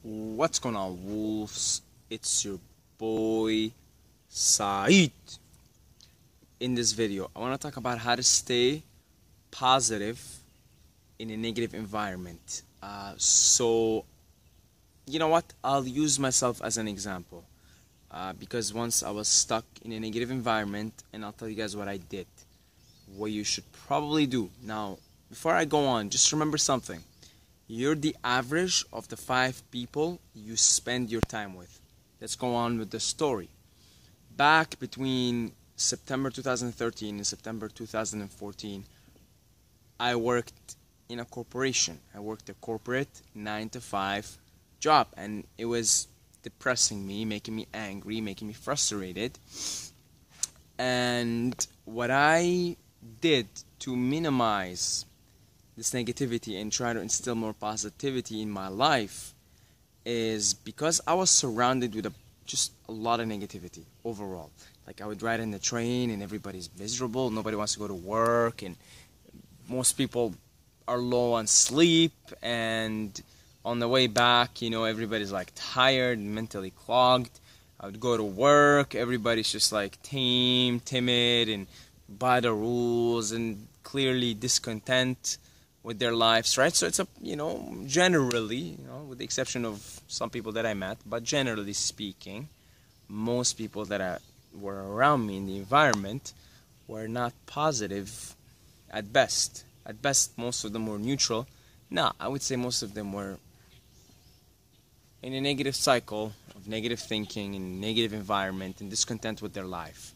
What's going on, wolves? It's your boy Saeed. In this video, I want to talk about how to stay positive in a negative environment. So, you know what? I'll use myself as an example because once I was stuck in a negative environment, and I'll tell you guys what I did, what you should probably do. Now, before I go on, just remember something. You're the average of the 5 people you spend your time with. Let's go on with the story. Back between September 2013 and September 2014, I worked in a corporation. I worked a corporate 9-to-5 job, and it was depressing me, making me angry, making me frustrated. And what I did to minimize this negativity and try to instill more positivity in my life is because I was surrounded with just a lot of negativity overall. Like, I would ride in the train and everybody's miserable, nobody wants to go to work, and most people are low on sleep, and on the way back, everybody's like tired and mentally clogged. I would go to work, everybody's just like tame, timid, and by the rules, and clearly discontent with their lives, right? So it's generally, with the exception of some people that I met, but generally speaking, most people that were around me in the environment were not positive at best. At best, most of them were neutral. No, I would say most of them were in a negative cycle of negative thinking and negative environment and discontent with their life.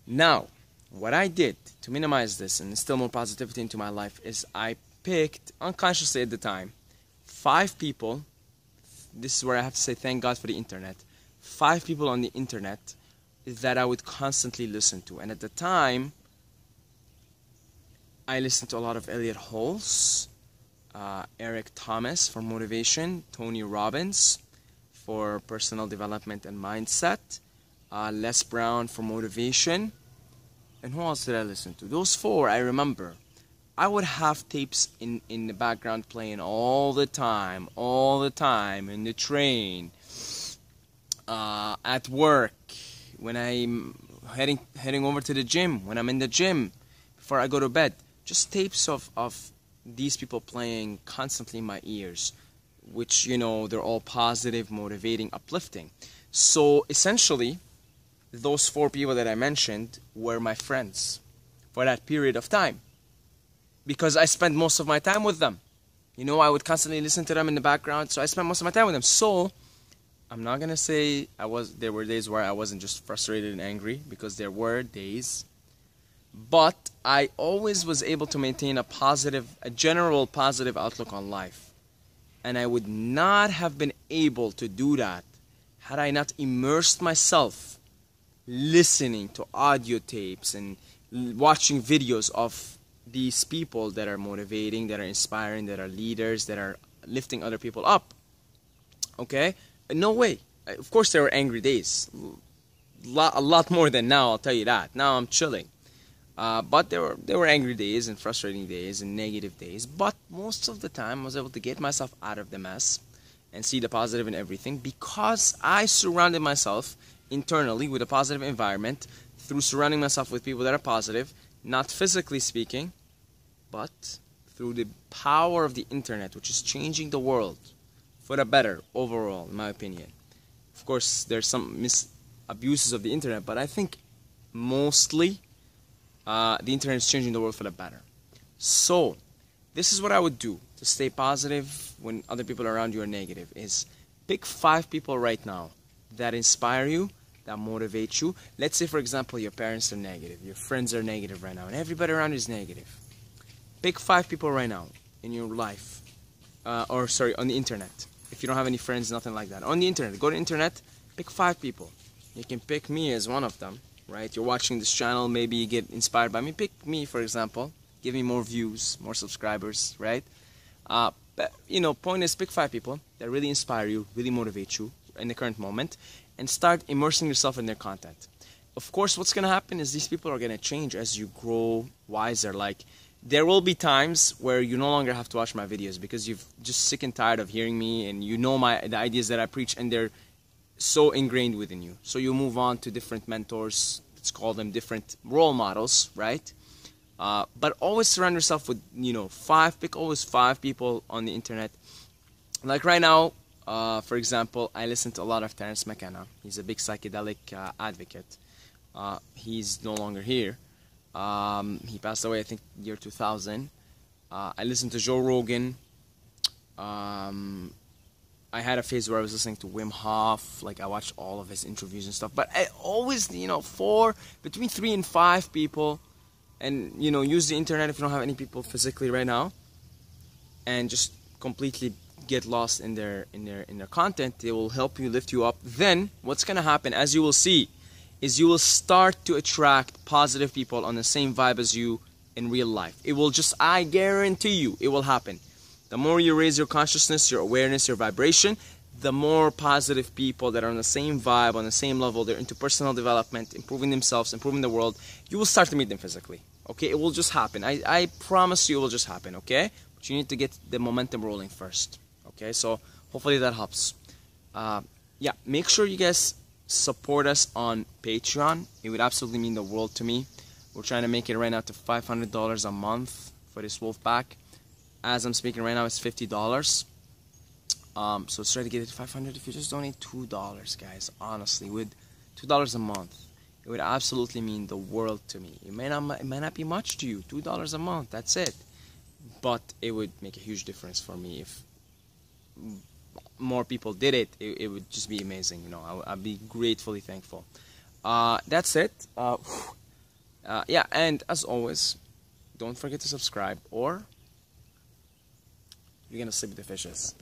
Now, what I did to minimize this and instill more positivity into my life is I picked, unconsciously at the time, 5 people. This is where I have to say thank God for the internet. 5 people on the internet that I would constantly listen to. And at the time, I listened to a lot of Elliot Hulse, Eric Thomas for motivation, Tony Robbins for personal development and mindset, Les Brown for motivation. And who else did I listen to? Those 4 I remember. I would have tapes in the background playing all the time, in the train, at work, when I'm heading over to the gym, when I'm in the gym, before I go to bed. Just tapes of these people playing constantly in my ears, which, they're all positive, motivating, uplifting. So essentially, those 4 people that I mentioned were my friends for that period of time, because I spent most of my time with them. I would constantly listen to them in the background, so I spent most of my time with them. So I'm not gonna say there were days where I wasn't just frustrated and angry, because there were days, but I always was able to maintain a general positive outlook on life. And I would not have been able to do that had I not immersed myself listening to audio tapes and watching videos of these people that are motivating, that are inspiring, that are leaders, that are lifting other people up. Okay? No way. Of course there were angry days. A lot more than now, I'll tell you that. Now I'm chilling. But there were angry days and frustrating days and negative days. But most of the time I was able to get myself out of the mess and see the positive in everything, because I surrounded myself internally with a positive environment through surrounding myself with people that are positive, not physically speaking, but through the power of the internet, which is changing the world for the better overall, in my opinion. Of course, there's some abuses of the internet, but I think mostly the internet is changing the world for the better. So this is what I would do to stay positive when other people around you are negative, is pick 5 people right now that inspire you, that motivate you. Let's say, for example, your parents are negative, your friends are negative right now, and everybody around you is negative. Pick 5 people right now in your life, on the internet. If you don't have any friends, nothing like that. On the internet, go to the internet, pick 5 people. You can pick me as one of them, right? You're watching this channel, maybe you get inspired by me. Pick me, for example. Give me more views, more subscribers, right? But, point is, pick 5 people that really inspire you, really motivate you in the current moment, and start immersing yourself in their content. Of course, what's going to happen is these people are going to change as you grow wiser. Like, There will be times where you no longer have to watch my videos because you've just sick and tired of hearing me, and you know the ideas that I preach, and they're so ingrained within you. So you move on to different mentors. Let's call them different role models, right? But always surround yourself with, pick always 5 people on the internet. Like right now, for example, I listen to a lot of Terence McKenna. He's a big psychedelic advocate. He's no longer here. He passed away, I think, year 2000. I listened to Joe Rogan. I had a phase where I was listening to Wim Hof. Like, I watched all of his interviews and stuff. But I always, between 3 and 5 people. And, use the internet if you don't have any people physically right now. And just completely get lost in their content. They will help you, lift you up. Then, what's going to happen, as you will see, is you will start to attract positive people on the same vibe as you in real life. It will just, I guarantee you, it will happen. The more you raise your consciousness, your awareness, your vibration, the more positive people that are on the same vibe, on the same level, they're into personal development, improving themselves, improving the world, you will start to meet them physically. Okay, it will just happen. I promise you it will just happen, okay? But you need to get the momentum rolling first. Okay, so hopefully that helps. Yeah, make sure you guys support us on Patreon. It would absolutely mean the world to me. We're trying to make it right now to $500 a month for this wolf pack. As I'm speaking right now, it's $50. So let's try to get it to 500. If you just donate $2, guys, honestly, with $2 a month, it would absolutely mean the world to me. It may not be much to you, $2 a month, that's it. But it would make a huge difference for me if more people did it. It would just be amazing. I'd be gratefully thankful. That's it. Yeah, and as always, don't forget to subscribe, or you're gonna sleep with the fishes.